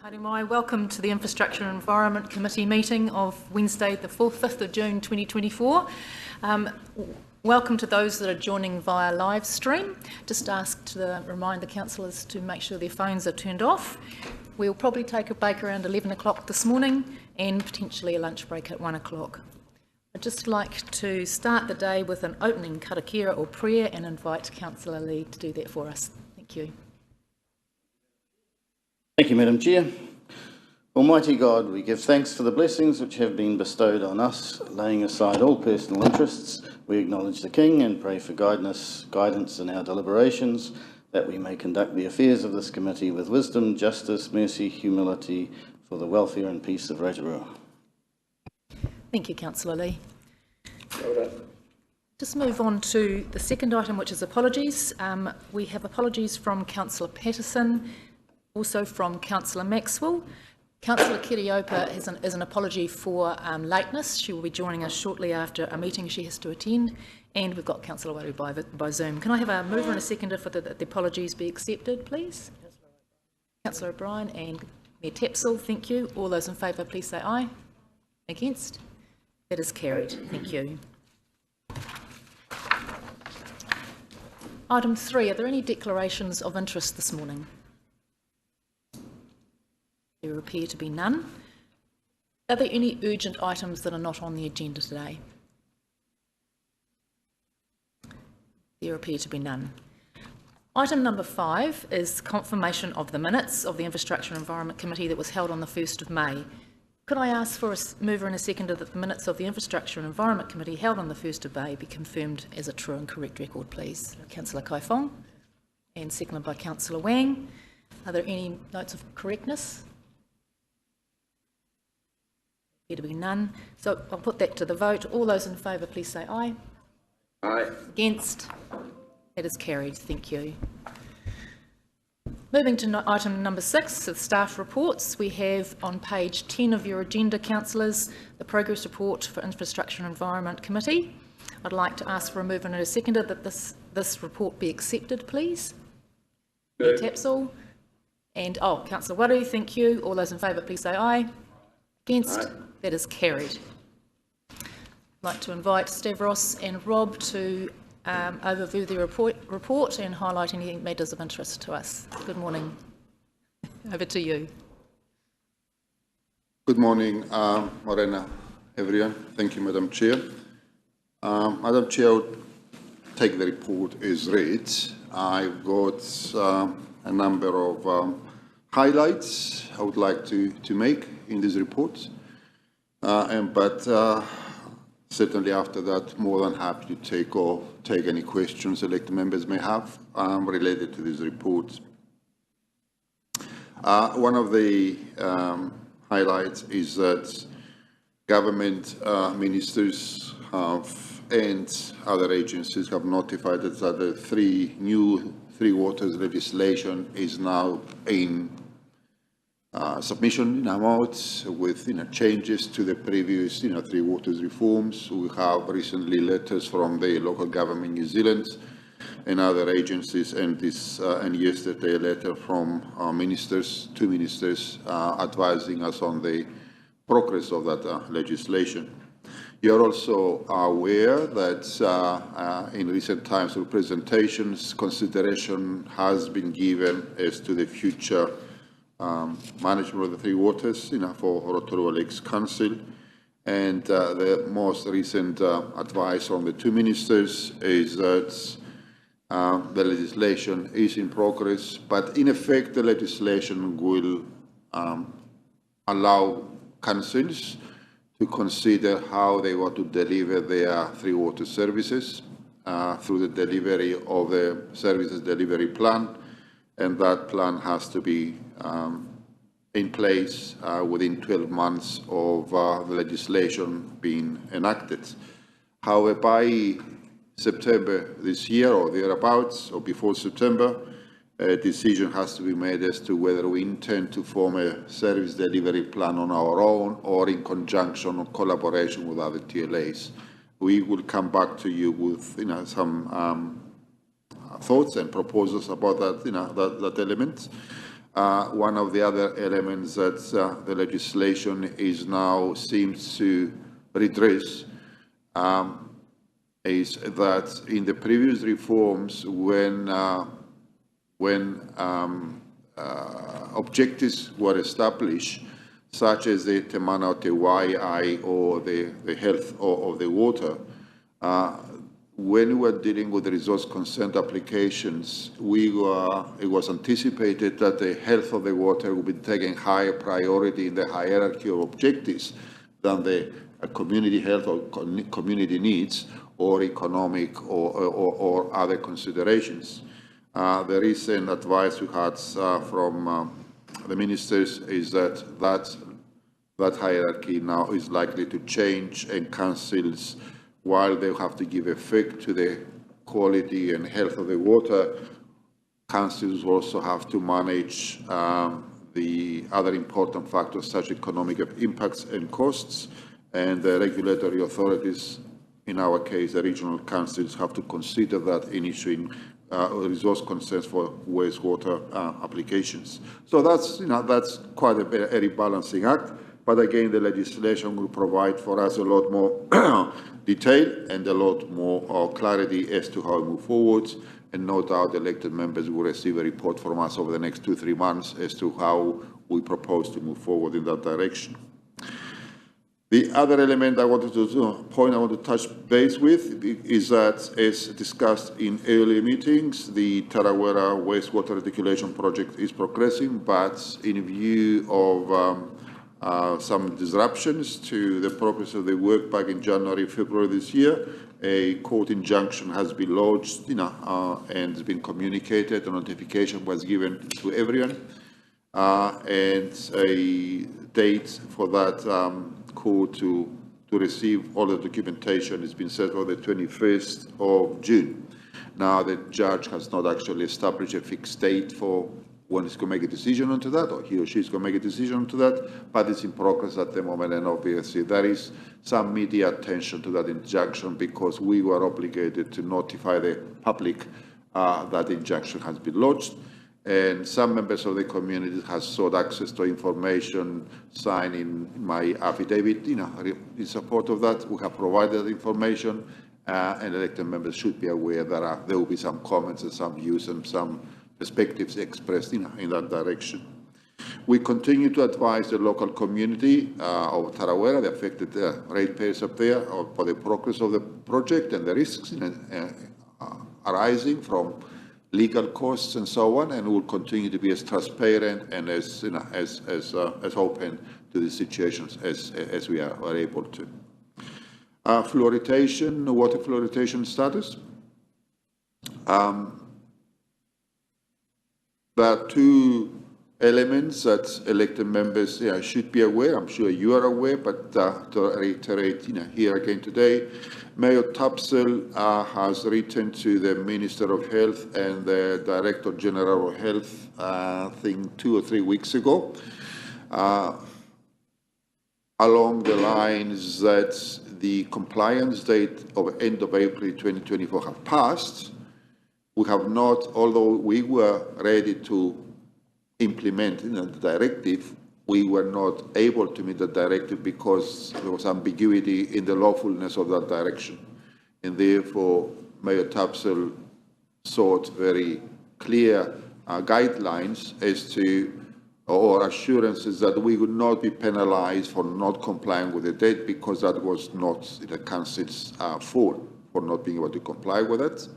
Haere mai, welcome to the Infrastructure and Environment Committee meeting of Wednesday the 5th of June 2024. Welcome to those that are joining via live stream. Just ask to remind the councillors to make sure their phones are turned off. We'll probably take a break around 11 o'clock this morning and potentially a lunch break at 1 o'clock. I'd just like to start the day with an opening karakia or prayer and invite Councillor Lee to do that for us. Thank you. Thank you, Madam Chair. Almighty God, we give thanks for the blessings which have been bestowed on us. Laying aside all personal interests, we acknowledge the King and pray for guidance in our deliberations, that we may conduct the affairs of this committee with wisdom, justice, mercy, humility, for the welfare and peace of Rotorua. Thank you, Councillor Lee. Just move on to the second item, which is apologies. We have apologies from Councillor Patterson, also from Councillor Maxwell. Councillor Kiriopa is an apology for lateness. She will be joining us shortly after a meeting she has to attend. And we've got Councillor Waru by Zoom. Can I have a mover and a seconder for the apologies be accepted, please? Councillor O'Brien and Mayor Tapsell, thank you. All those in favour, please say aye. Against? That is carried. Thank you. Item 3, are there any declarations of interest this morning? There appear to be none. Are there any urgent items that are not on the agenda today? There appear to be none. Item number 5 is confirmation of the minutes of the Infrastructure and Environment Committee that was held on the 1st of May. Could I ask for a mover and a seconder that the minutes of the Infrastructure and Environment Committee held on the 1st of May be confirmed as a true and correct record, please? Councillor Kaifong, and seconded by Councillor Wang. Are there any notes of correctness? There to be none. So I'll put that to the vote. All those in favour, please say aye. Aye. Against? That is carried. Thank you. Moving to item number 6, the staff reports. We have on page 10 of your agenda, councillors, the progress report for Infrastructure and Environment Committee. I'd like to ask for a mover and a seconder that this report be accepted, please. Mayor Tapsell. And, Councillor Waru, thank you. All those in favour, please say aye. Against? Aye. That is carried. I'd like to invite Stavros and Rob to overview the report and highlight any matters of interest to us. Good morning. Over to you. Good morning, Morena, everyone. Thank you, Madam Chair. Madam Chair, I would take the report as read. I've got a number of highlights I would like to make in this report. But certainly after that, more than happy to take any questions elected members may have related to this report. One of the highlights is that government ministers and other agencies have notified us that the new Three Waters legislation is now in submission out with changes to the previous Three Waters reforms. We have recently letters from the local government New Zealand and other agencies, and yesterday a letter from our two ministers advising us on the progress of that legislation. You are also aware that in recent times of presentations, consideration has been given as to the future management of the Three Waters for Rotorua Lakes Council, and the most recent advice from the two ministers is that the legislation is in progress, but in effect the legislation will allow councils to consider how they want to deliver their Three Water services through the delivery of the services delivery plan, and that plan has to be in place within 12 months of the legislation being enacted. However, by September this year or thereabouts, or before September, a decision has to be made as to whether we intend to form a service delivery plan on our own or in conjunction or collaboration with other TLAs. We will come back to you with some thoughts and proposals about that, that element. One of the other elements that the legislation is now seems to redress is that in the previous reforms, when objectives were established, such as the Te Mana Te Waiai or the health of the water, when we were dealing with the resource consent applications, it was anticipated that the health of the water would be taken higher priority in the hierarchy of objectives than the community health or community needs or economic or other considerations. The recent advice we had from the ministers is that hierarchy now is likely to change, and councils, while they have to give effect to the quality and health of the water, councils also have to manage the other important factors such as economic impacts and costs, and the regulatory authorities, in our case the regional councils, have to consider that in issuing resource consents for wastewater applications. So that's quite a very balancing act. But again, the legislation will provide for us a lot more detail and a lot more clarity as to how we move forward. And no doubt elected members will receive a report from us over the next 2-3 months as to how we propose to move forward in that direction. The other element I want to touch base with is that, as discussed in earlier meetings, the Tarawera wastewater reticulation project is progressing, but in view of some disruptions to the progress of the work back in January, February this year, a court injunction has been lodged, and has been communicated. A notification was given to everyone, and a date for that court to receive all the documentation has been set for the 21st of June. Now, the judge has not actually established a fixed date for when he's going to make a decision onto that, or he or she is going to make a decision onto that, but it's in progress at the moment, and obviously there is some media attention to that injunction because we were obligated to notify the public that the injunction has been lodged, and some members of the community have sought access to information, signing my affidavit, in support of that. We have provided information, and elected members should be aware that there will be some comments and some views and some perspectives expressed in that direction. We continue to advise the local community of Tarawera, the affected ratepayers up there, for the progress of the project and the risks arising from legal costs and so on, and will continue to be as transparent and as open to the situations as we are able to. Fluoridation, water fluoridation status. There are two elements that elected members should be aware. I'm sure you are aware, but to reiterate here again today, Mayor Tapsell has written to the Minister of Health and the Director General of Health, I think 2 or 3 weeks ago, along the lines that the compliance date of end of April 2024 have passed. We have not, although we were ready to implement the directive, we were not able to meet the directive because there was ambiguity in the lawfulness of that direction. And therefore, Mayor Tapsell sought very clear guidelines as to, or assurances that we would not be penalized for not complying with the date because that was not the council's fault for not being able to comply with it.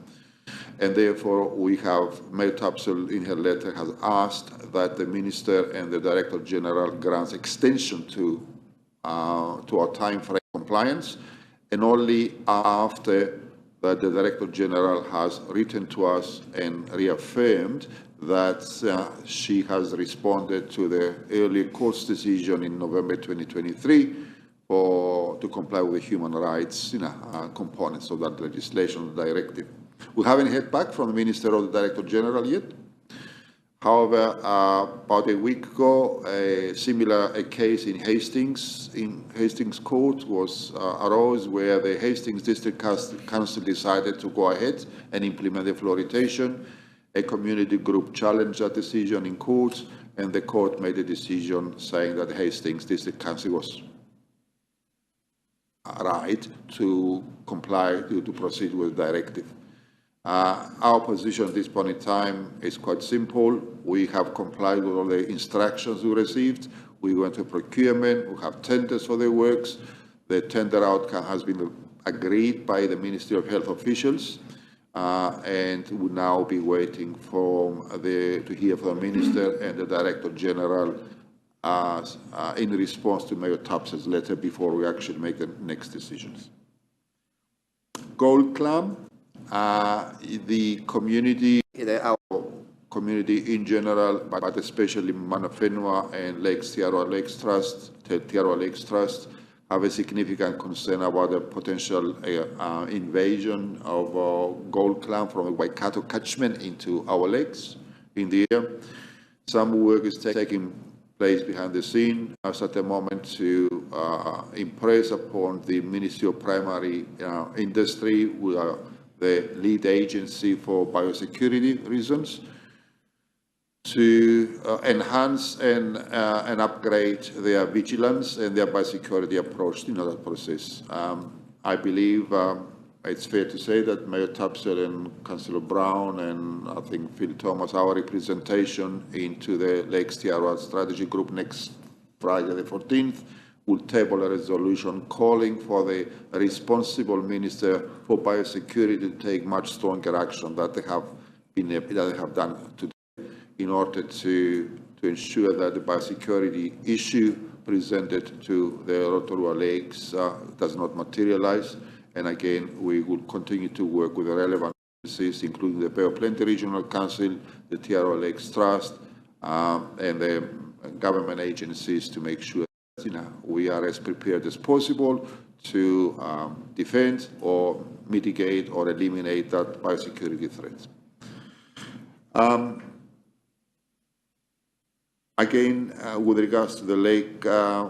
And therefore, we have, Mayor Tapsell in her letter has asked that the Minister and the Director General grants extension to our time frame compliance, and only after that the Director General has written to us and reaffirmed that she has responded to the earlier court's decision in November 2023 to comply with the human rights components of that legislation directive. We haven't heard back from the Minister or the Director General yet. However, about a week ago, a case in Hastings Court arose where the Hastings District Council decided to go ahead and implement the fluoridation. A community group challenged that decision in court, and the court made a decision saying that Hastings District Council was right to comply, to proceed with the directive. Our position at this point in time is quite simple. We have complied with all the instructions we received. We went to procurement. We have tenders for the works. The tender outcome has been agreed by the Ministry of Health officials, and we'll now be waiting to hear from the Minister and the Director General in response to Mayor Taps's letter before we actually make the next decisions. Gold Clam, the community, our community in general, but especially Manawhenua and Rotorua Lakes Trust, have a significant concern about the potential invasion of gold clam from the Waikato catchment into our lakes in the area. Some work is taking place behind the scene at the moment to impress upon the Ministry of Primary Industry, who are the lead agency for biosecurity reasons, to enhance and upgrade their vigilance and their biosecurity approach in that process. I believe it's fair to say that Mayor Tapsell and Councillor Brown and I think Phil Thomas, our representation into the Lakes Rotorua Strategy Group next Friday the 14th, will table a resolution calling for the responsible Minister for Biosecurity to take much stronger action that they have done today, in order to ensure that the biosecurity issue presented to the Rotorua Lakes does not materialize. And again, we will continue to work with the relevant agencies, including the Bay of Plenty Regional Council, the Rotorua Lakes Trust, and the government agencies to make sure that we are as prepared as possible to defend or mitigate or eliminate that biosecurity threat. Again, with regards to the lake, the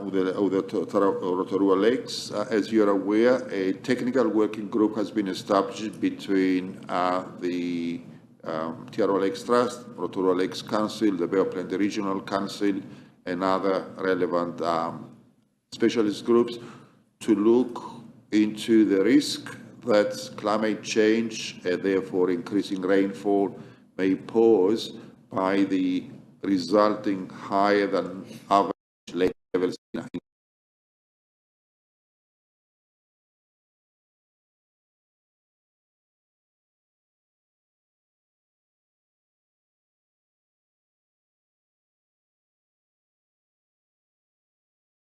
Rotorua Lakes, as you're aware, a technical working group has been established between the Rotorua Lakes Trust, Rotorua Lakes Council, the Bay of Plenty Regional Council, and other relevant specialist groups to look into the risk that climate change and therefore increasing rainfall may pose by the resulting higher than average lake levels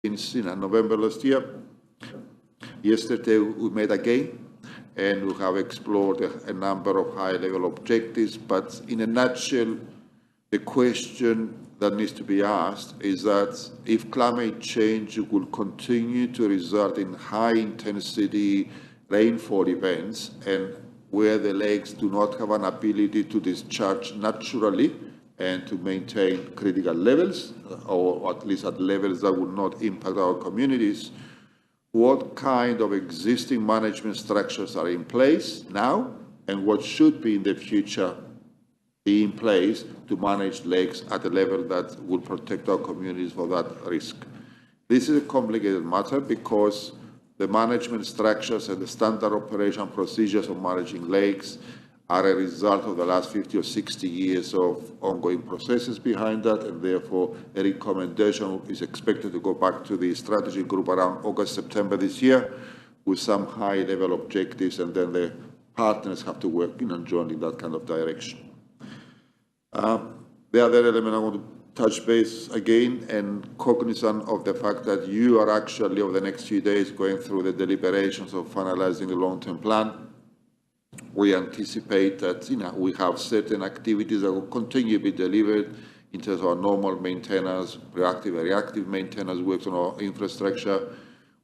since November last year. Yesterday we met again and we have explored a number of high-level objectives, but in a nutshell, the question that needs to be asked is that if climate change will continue to result in high-intensity rainfall events and where the lakes do not have an ability to discharge naturally and to maintain critical levels, or at least at levels that will not impact our communities, what kind of existing management structures are in place now and what should be in the future be in place to manage lakes at a level that will protect our communities for that risk. This is a complicated matter because the management structures and the standard operation procedures of managing lakes are a result of the last 50 or 60 years of ongoing processes behind that, and therefore a recommendation is expected to go back to the strategy group around August, September this year with some high-level objectives, and then the partners have to work on joining that kind of direction. The other element I want to touch base again, and cognizant of the fact that you are actually over the next few days going through the deliberations of finalizing the long-term plan. We anticipate that we have certain activities that will continue to be delivered in terms of our normal maintenance, proactive and reactive maintenance works on our infrastructure.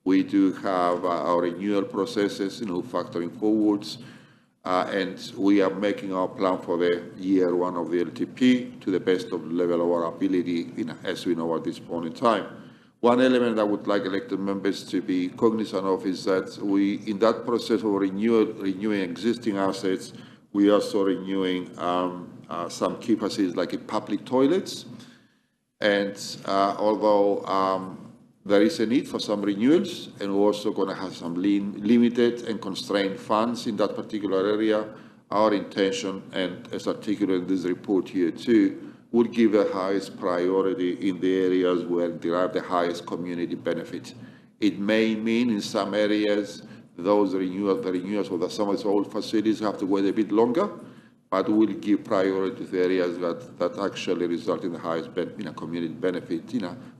We do have our renewal processes, factoring forwards. And we are making our plan for the year one of the LTP to the best of the level of our ability, as we know at this point in time. One element I would like elected members to be cognizant of is that we, in that process of renewing existing assets, we are also renewing some key facilities like public toilets And although there is a need for some renewals, and we're also going to have some limited and constrained funds in that particular area, our intention, and as articulated in this report here too, would give the highest priority in the areas where there are the highest community benefit. It may mean in some areas those renewals of some of these old facilities have to wait a bit longer, but we'll give priority to the areas that actually result in the highest community benefit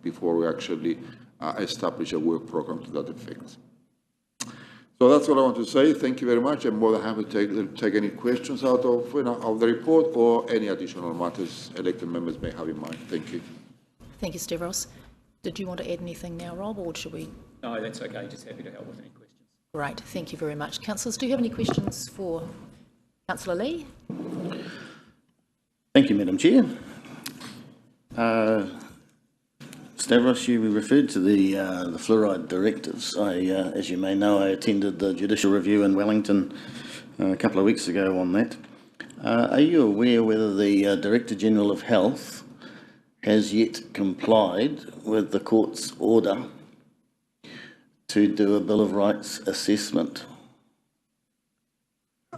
before we actually establish a work program to that effect. So that's what I want to say. Thank you very much. I'm more than happy to take any questions out of, of the report or any additional matters elected members may have in mind. Thank you. Thank you, Stavros. Did you want to add anything now, Rob, or should we? No, that's okay. Just happy to help with any questions. Great. Thank you very much. Councillors, do you have any questions for Councillor Lee? Thank you, Madam Chair. Stavros, you referred to the fluoride directives. As you may know, I attended the judicial review in Wellington a couple of weeks ago on that. Are you aware whether the Director General of Health has yet complied with the court's order to do a Bill of Rights assessment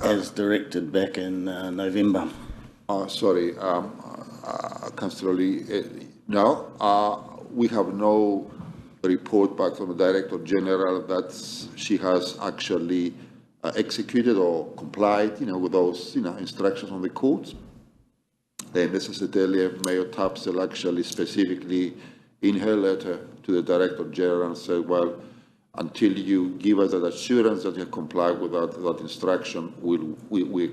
as directed back in November? Sorry, Councillor Lee, no. We have no report back from the Director General that she has actually executed or complied, with those, instructions on the court. And as I said earlier, Mayor Tapsell actually specifically in her letter to the Director General said, well, until you give us that assurance that you comply with that instruction, we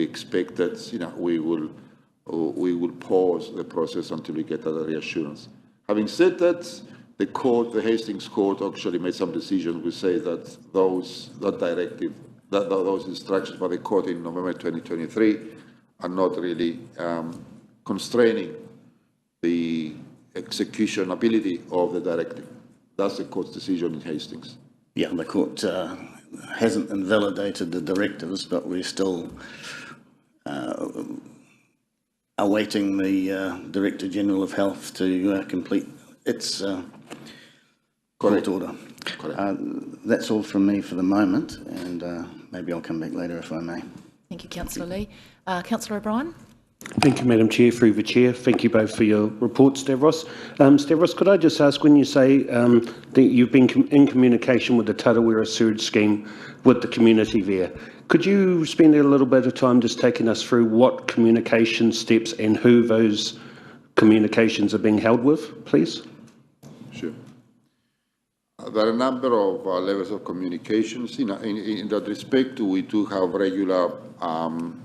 expect that, we will pause the process until we get that reassurance. Having said that, the Hastings Court actually made some decisions. We say that those instructions by the court in November 2023 are not really constraining the execution ability of the directive. That's the court's decision in Hastings. Yeah, the court hasn't invalidated the directives, but we're still awaiting the Director General of Health to complete its court order. Correct. That's all from me for the moment, and maybe I'll come back later if I may. Thank you, Councillor Lee. Councillor O'Brien? Thank you, Madam Chair. Through the Chair, thank you both for your report, Stavros. Stavros, could I just ask, when you say that you've been in communication with the Tarawera sewage scheme with the community there, could you spend a little bit of time just taking us through what communication steps and who those communications are being held with, please? Sure. There are a number of levels of communications. In that respect, we do have regular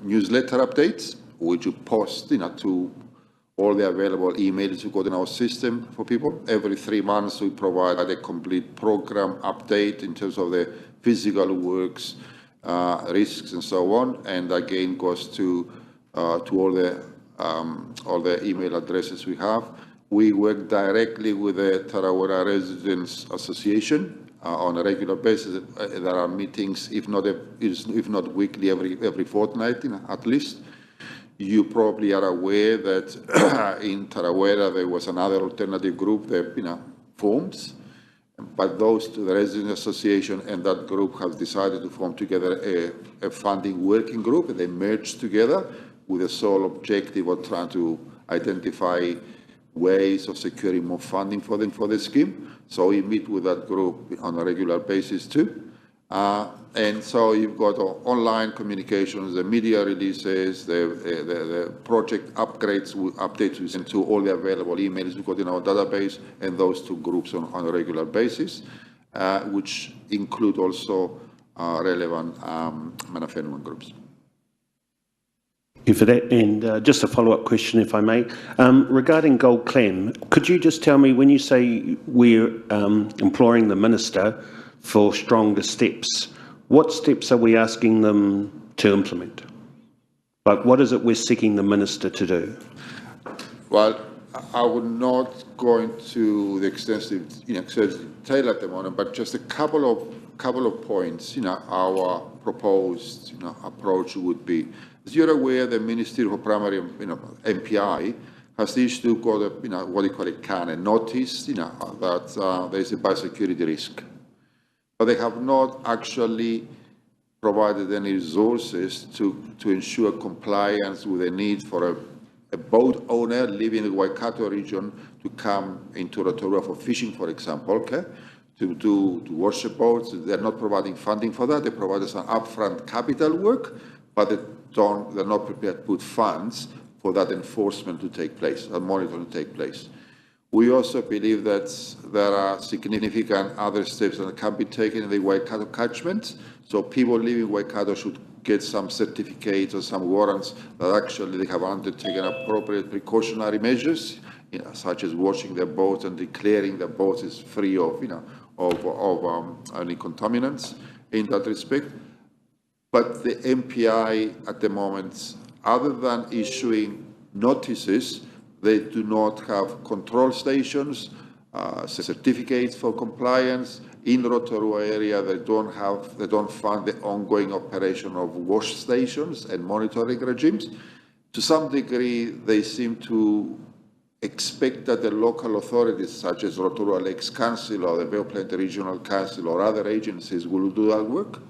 newsletter updates, which we post to all the available emails we got in our system for people. Every 3 months, we provide a complete program update in terms of the physical works, risks, and so on. And again, goes to all the email addresses we have. We work directly with the Tarawera Residents Association on a regular basis. There are meetings, if not weekly, every fortnight, at least. You probably are aware that in Tarawera there was another alternative group that formed, but those two, the Residents Association and that group, have decided to form together a funding working group, and they merged together with the sole objective of trying to identify ways of securing more funding for the scheme. So we meet with that group on a regular basis too. And so you've got online communications, the media releases, the project updates we send to all the available emails we've got in our database, and those two groups on a regular basis, which include also relevant manufacturing groups. Thank you for that. And just a follow-up question, if I may. Regarding Gold Clam, could you just tell me, when you say we're imploring the Minister for stronger steps, what steps are we asking them to implement? Like, what is it we're seeking the Minister to do? Well, I would not go into the extensive detail at the moment, but just a couple of points. Our proposed approach would be, as you're aware, the Ministry for Primary MPI has issued got a, what do you call it, a notice, that there is a biosecurity risk. But they have not actually provided any resources to ensure compliance with the need for a boat owner living in the Waikato region to come into Rotorua for fishing, for example, okay? To wash the boats. They're not providing funding for that. They provide some upfront capital work, but they're not prepared to put funds for that enforcement to take place, that monitoring to take place. We also believe that there are significant other steps that can be taken in the Waikato catchment. So people living in Waikato should get some certificates or some warrants that actually they have undertaken appropriate precautionary measures, such as washing their boats and declaring the boats is free of, any contaminants in that respect. But the MPI at the moment, other than issuing notices, they do not have control stations, certificates for compliance. In Rotorua area, they don't fund the ongoing operation of wash stations and monitoring regimes. To some degree, they seem to expect that the local authorities, such as Rotorua Lakes Council or the Bay of Plenty Regional Council or other agencies, will do that work.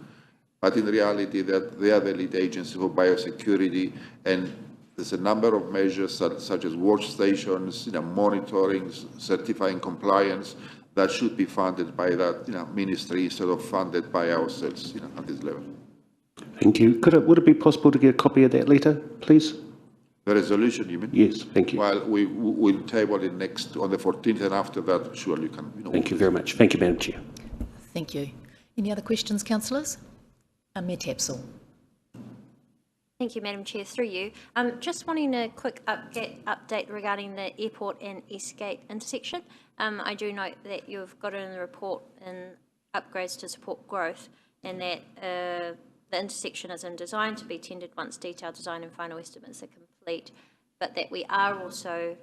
But in reality, that they are the lead agency for biosecurity, and there's a number of measures such as wash stations, monitoring, certifying compliance, that should be funded by that ministry instead of funded by ourselves at this level. Thank you. Would it be possible to get a copy of that letter, please? The resolution, you mean? Yes, thank you. Well, we'll table it next on the 14th, and after that, sure, you can. Thank you very much. Thank you, Madam Chair. Thank you. Any other questions, councillors? Mayor Tapsell. Thank you, Madam Chair. Through you. Just wanting a quick update regarding the airport and Eastgate intersection. I do note that you've got it in the report in upgrades to support growth, and that the intersection is in design to be tendered once detailed design and final estimates are complete, but that we are also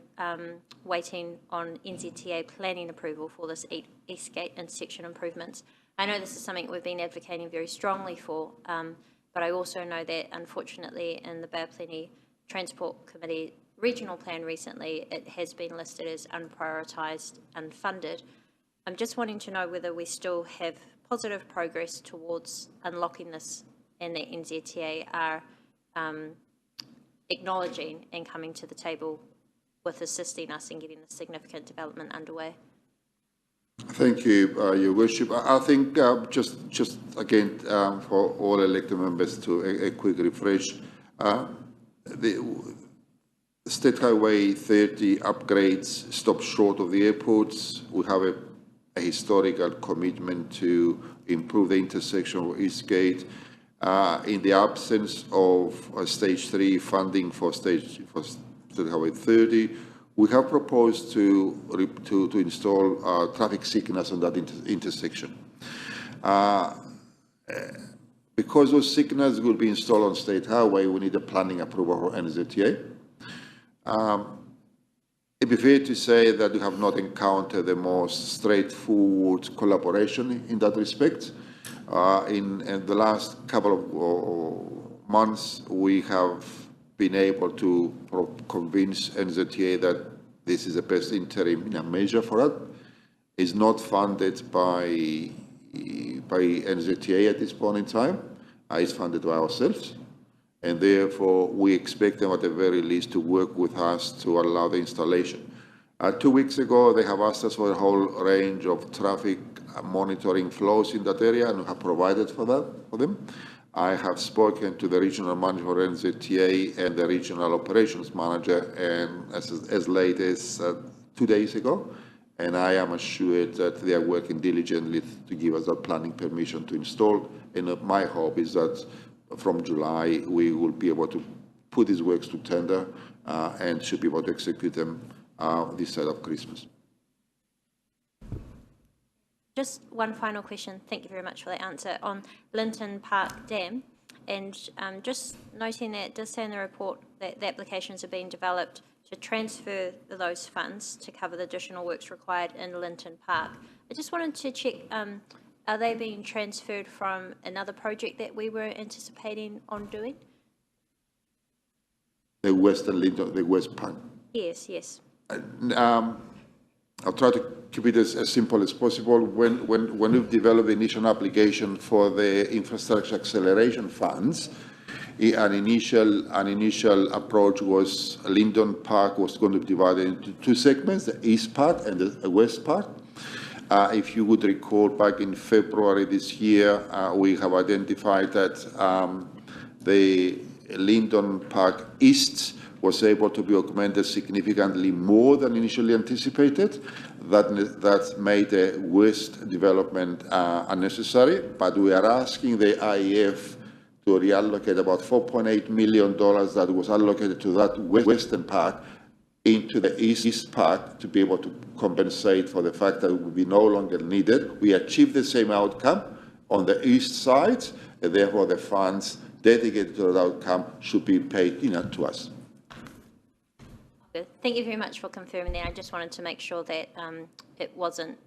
waiting on NZTA planning approval for this Eastgate intersection improvements. I know this is something we've been advocating very strongly for, but I also know that, unfortunately, in the Bay of Plenty Transport Committee regional plan recently, it has been listed as unprioritised and funded. I'm just wanting to know whether we still have positive progress towards unlocking this, and that NZTA are acknowledging and coming to the table with assisting us in getting this significant development underway. Thank you, Your Worship. I think just again for all elected members to a quick refresh. The State Highway 30 upgrades stop short of the airports. We have a historical commitment to improve the intersection of Eastgate. In the absence of Stage 3 funding for State Highway 30, we have proposed to install traffic signals on that intersection. Because those signals will be installed on State Highway, we need a planning approval for NZTA. It'd be fair to say that we have not encountered the most straightforward collaboration in that respect. In the last couple of months, we have been able to convince NZTA that this is the best interim measure for us. It's not funded by NZTA at this point in time. It's funded by ourselves. And therefore, we expect them at the very least to work with us to allow the installation. 2 weeks ago, they have asked us for a whole range of traffic monitoring flows in that area, and we have provided for them. I have spoken to the regional manager for NZTA and the regional operations manager, and as late as 2 days ago, and I am assured that they are working diligently to give us that planning permission to install. And my hope is that from July, we will be able to put these works to tender and should be able to execute them this side of Christmas. Just one final question. Thank you very much for that answer. On Linton Park Dam, and just noting that it does say in the report that the applications are being developed to transfer those funds to cover the additional works required in Linton Park. I just wanted to check, are they being transferred from another project that we were anticipating on doing? The Western Linton, the West Park. Yes, yes. I'll try to keep it as simple as possible. When we've developed the initial application for the infrastructure acceleration funds, an initial approach was Linden Park was going to be divided into two segments, the east part and the west part. If you would recall, back in February this year, we have identified that the Linden Park East was able to be augmented significantly more than initially anticipated. That made the west development unnecessary, but we are asking the IEF to reallocate about $4.8 million that was allocated to that western part into the east part to be able to compensate for the fact that it would be no longer needed. We achieved the same outcome on the east side, and therefore the funds dedicated to that outcome should be paid to us. Good. Thank you very much for confirming that. I just wanted to make sure that it wasn't,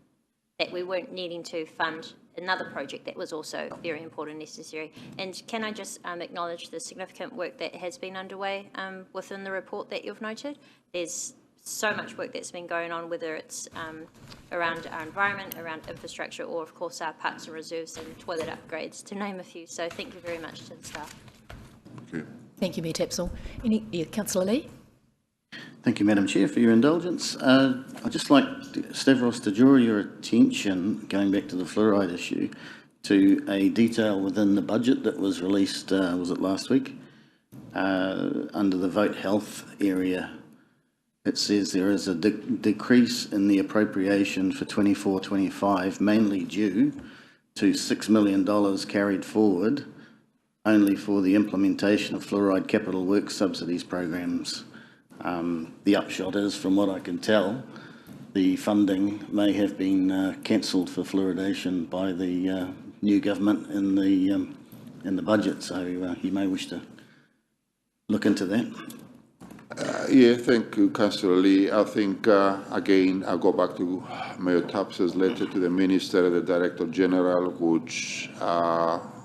that we weren't needing to fund another project that was also very important and necessary. And can I just acknowledge the significant work that has been underway within the report that you've noted? There's so much work that's been going on, whether it's around our environment, around infrastructure, or of course our parks and reserves and toilet upgrades, to name a few. So thank you very much to the staff. Okay. Thank you, Mayor Tapsell. Councillor Lee? Thank you, Madam Chair, for your indulgence. I'd just like, Stavros, to draw your attention, going back to the fluoride issue, to a detail within the budget that was released, was it last week, under the vote health area. It says there is a decrease in the appropriation for 24-25, mainly due to $6 million carried forward only for the implementation of fluoride capital works subsidies programs. The upshot is, from what I can tell, the funding may have been cancelled for fluoridation by the new government in the budget, so you may wish to look into that. Yeah, thank you, Councillor Lee. I think, again, I'll go back to Mayor Tapsell's letter to the Minister and the Director General, which,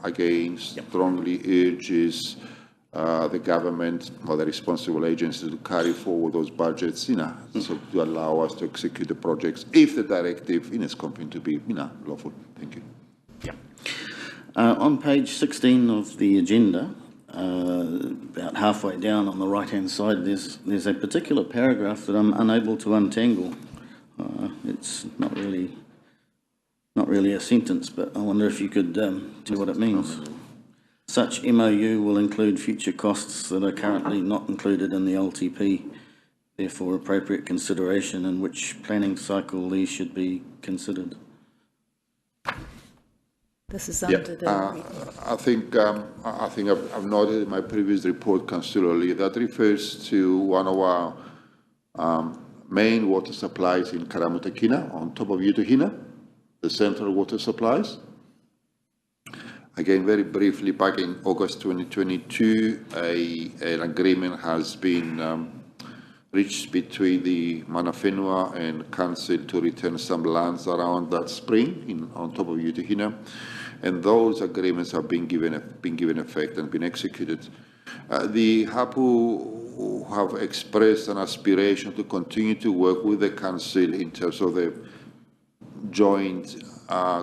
again, strongly urges the government or the responsible agencies to carry forward those budgets, so to allow us to execute the projects if the directive is continuing to be, lawful. Thank you. Yeah. On page 16 of the agenda, about halfway down on the right-hand side, there's a particular paragraph that I'm unable to untangle. It's not really a sentence, but I wonder if you could tell me what it means. Such MOU will include future costs that are currently not included in the LTP, therefore appropriate consideration in which planning cycle these should be considered. This is under the... I think I've noted in my previous report, Councillor Lee, that refers to one of our main water supplies in Karamutakina, on top of Utuhina, the central water supplies. Again, very briefly, back in August 2022, an agreement has been reached between the Manawhenua and Council to return some lands around that spring on top of Utuhina, and those agreements have been given effect and been executed. The Hapu have expressed an aspiration to continue to work with the Council in terms of the joint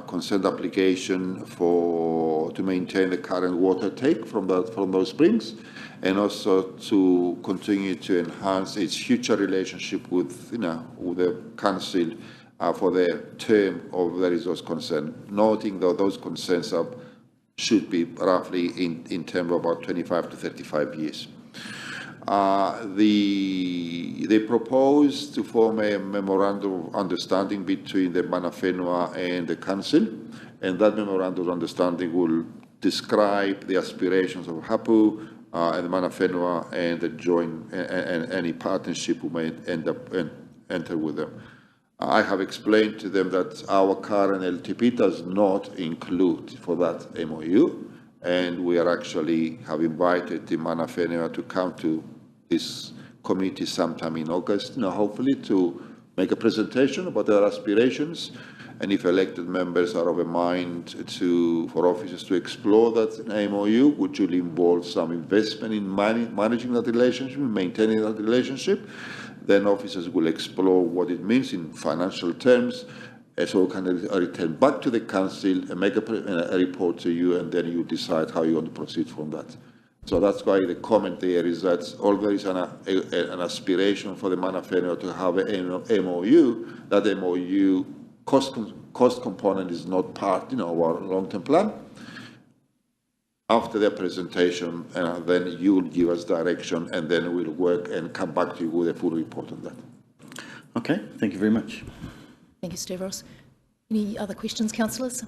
consent application to maintain the current water take from those springs, and also to continue to enhance its future relationship with the Council for the term of the resource consent, noting that those consents should be roughly in terms of about 25 to 35 years. They propose to form a memorandum of understanding between the Manawhenua and the Council, and that memorandum of understanding will describe the aspirations of Hapu and the Manawhenua and the joint and any partnership we may end up enter with them. I have explained to them that our current LTP does not include for that MOU, and we are actually have invited the Manawhenua to come to this committee sometime in August, hopefully to make a presentation about their aspirations, and if elected members are of a mind for officers to explore that MOU, which will involve some investment in managing that relationship, maintaining that relationship, Then officers will explore what it means in financial terms, so can return back to the council and make a report to you, and then you decide how you want to proceed from that. So that's why the comment there is that although there is an aspiration for the Mana Whenua to have an MOU, that MOU cost component is not part, of our long-term plan. After their presentation, then you will give us direction, and then we'll work and come back to you with a full report on that. Okay, thank you very much. Thank you, Stavros. Any other questions, councillors?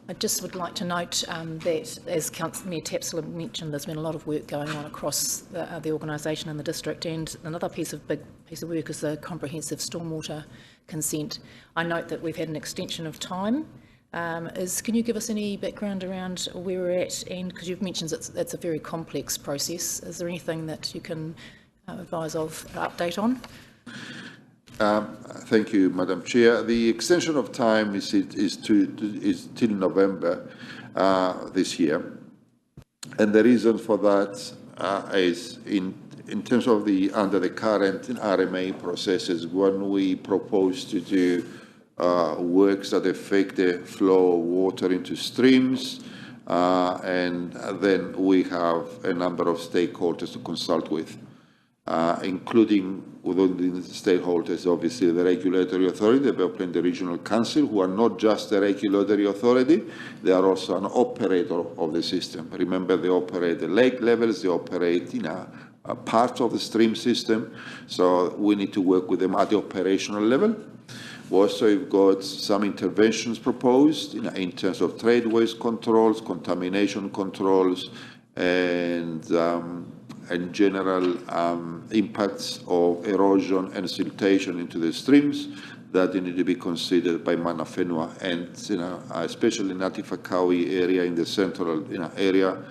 I just would like to note that, as Mayor Tapsler mentioned, there's been a lot of work going on across the organisation and the district, and another big piece of work is the comprehensive stormwater consent. I note that we've had an extension of time. Can you give us any background around where we're at? And because you've mentioned it's a very complex process, is there anything that you can advise of, update on? Thank you, Madam Chair. The extension of time is till November this year, and the reason for that is in terms of under the current RMA processes, when we propose to do works that affect the flow of water into streams, and then we have a number of stakeholders to consult with, including within the stakeholders, obviously the regulatory authority, the Development and Regional Council, who are not just the regulatory authority, they are also an operator of the system. Remember, they operate the lake levels, they operate a part of the stream system, so we need to work with them at the operational level. We also have got some interventions proposed in terms of trade waste controls, contamination controls, and general impacts of erosion and siltation into the streams that need to be considered by Mana Whenua, and especially in Atifakawi area, in the central area,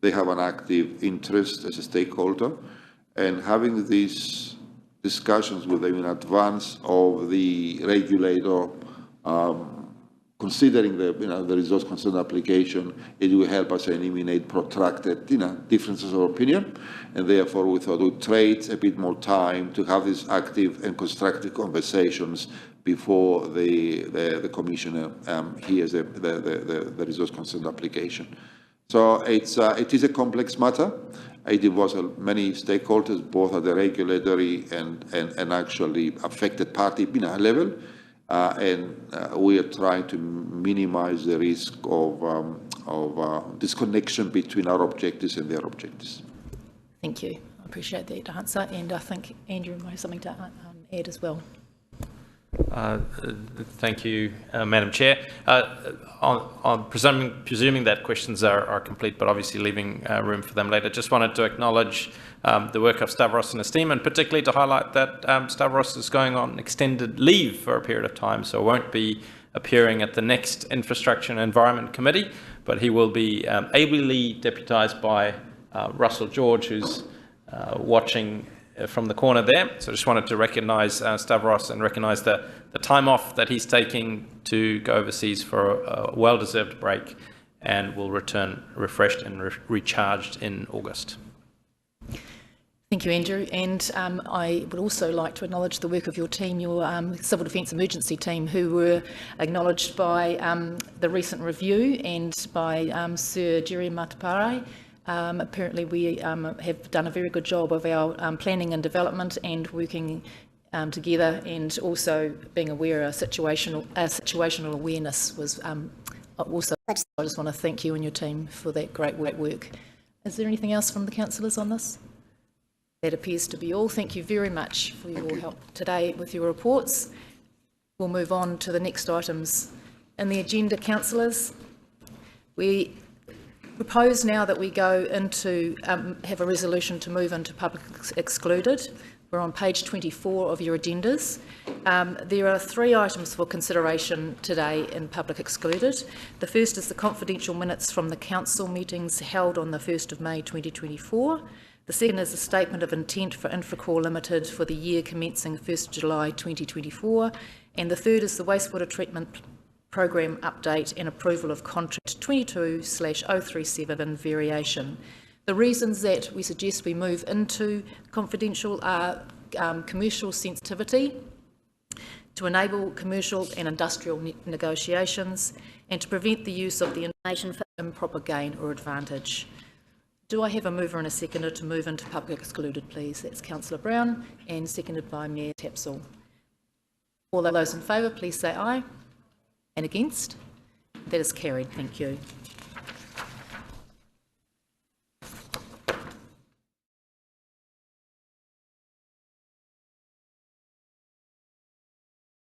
they have an active interest as a stakeholder, and having these discussions with them in advance of the regulator considering the resource consent application, it will help us eliminate protracted differences of opinion, and therefore we thought we'd trade a bit more time to have these active and constructive conversations before the commissioner hears the resource consent application. So it is a complex matter. It involves many stakeholders, both at the regulatory and actually affected party level. We are trying to minimize the risk of disconnection between our objectives and their objectives. Thank you. I appreciate that answer, and I think Andrew might have something to add as well. Thank you, Madam Chair. On presuming that questions are complete, but obviously leaving room for them later, just wanted to acknowledge the work of Stavros and his team, and particularly to highlight that Stavros is going on extended leave for a period of time, so won't be appearing at the next Infrastructure and Environment Committee, but he will be ably deputised by Russell George, who's watching from the corner there. So just wanted to recognise Stavros and recognise the time off that he's taking to go overseas for a well-deserved break, and will return refreshed and recharged in August. Thank you, Andrew. And I would also like to acknowledge the work of your team, your Civil Defence Emergency team, who were acknowledged by the recent review and by Sir Jerry Matapare. Apparently we have done a very good job of our planning and development and working together, and also being aware of situational awareness was also. I just want to thank you and your team for that great work. Is there anything else from the councillors on this? That appears to be all. Thank you very much for your help today with your reports. We'll move on to the next items in the agenda, councillors. We propose now that we go into, have a resolution to move into public excluded. We're on page 24 of your agendas. There are 3 items for consideration today in public excluded. The first is the confidential minutes from the council meetings held on the 1st of May 2024. The second is a statement of intent for Infracore Limited for the year commencing 1st July 2024. And the third is the wastewater treatment program update and approval of contract 22/037 variation. The reasons that we suggest we move into confidential are commercial sensitivity, to enable commercial and industrial negotiations, and to prevent the use of the information for improper gain or advantage. Do I have a mover and a seconder to move into public excluded, please? That's Councillor Brown, and seconded by Mayor Tapsell. All those in favour, please say aye. And against? That is carried. Thank you.